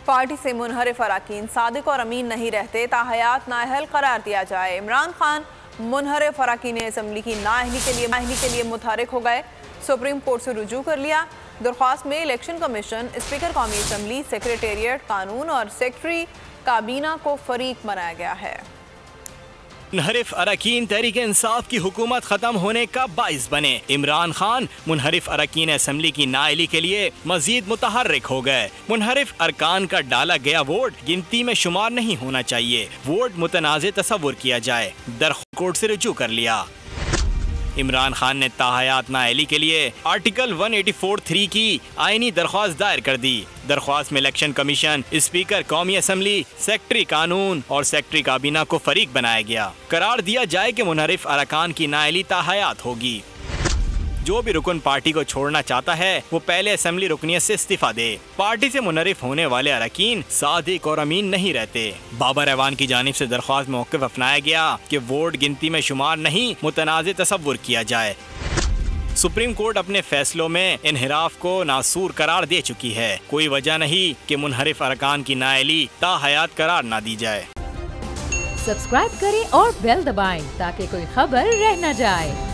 Party से मुनहरिफ अरकान सादिक और अमीन नहीं रहते, ताहयात नाअहल करार दिया जाए। इमरान खान मुनहरिफ अरकान असम्बली की नाअहली के लिए मुतहरिक हो गए। सुप्रीम कोर्ट से रुजू कर लिया। दरख्वास्त में इलेक्शन कमीशन, स्पीकर कौमी असम्बली, सेक्रेटेरिएट, कानून और सेक्रेटरी काबीना को फरीक बनाया गया है। मुनहरिफ अरकान तहरीक इंसाफ की हुकूमत खत्म होने का बाइस बने। इमरान खान मुनहरिफ अरकान असम्बली की नाअहली के लिए मजीद मुतहर्रिक हो गए। मुनहरिफ अरकान का डाला गया वोट गिनती में शुमार नहीं होना चाहिए, वोट मुतनाज़ तसव्वुर किया जाए। दरख्वास्त कोर्ट से रुजू कर लिया। इमरान खान ने ताहयात नाअहली के लिए आर्टिकल 184(3) की आईनी दरख्वास्त दायर कर दी। दरख्वास्त में इलेक्शन कमीशन, स्पीकर कौमी असम्बली, सेक्रेटरी कानून और सेक्रेटरी काबीना को फरीक बनाया गया। करार दिया जाए कि मुनहरिफ अरकान की नाअहली ताहयात होगी। जो भी रुकन पार्टी को छोड़ना चाहता है वो पहले असम्बली रुकनियत से इस्तीफा दे। पार्टी से मुनहरिफ होने वाले अरकान सादिक और अमीन नहीं रहते। बाबर ऐवान की जानिब से दरख्वास्त में मौक़िफ़ अपनाया गया कि वोट गिनती में शुमार नहीं, मुतनाज़ तसव्वुर किया जाए। सुप्रीम कोर्ट अपने फैसलों में इन्हिराफ को नासूर करार दे चुकी है। कोई वजह नहीं कि मुनहरिफ अरकान की नाअहली ताहयात करार ना दी जाए। सब्सक्राइब करें और बेल दबाएं ताकि कोई खबर रह न जाए।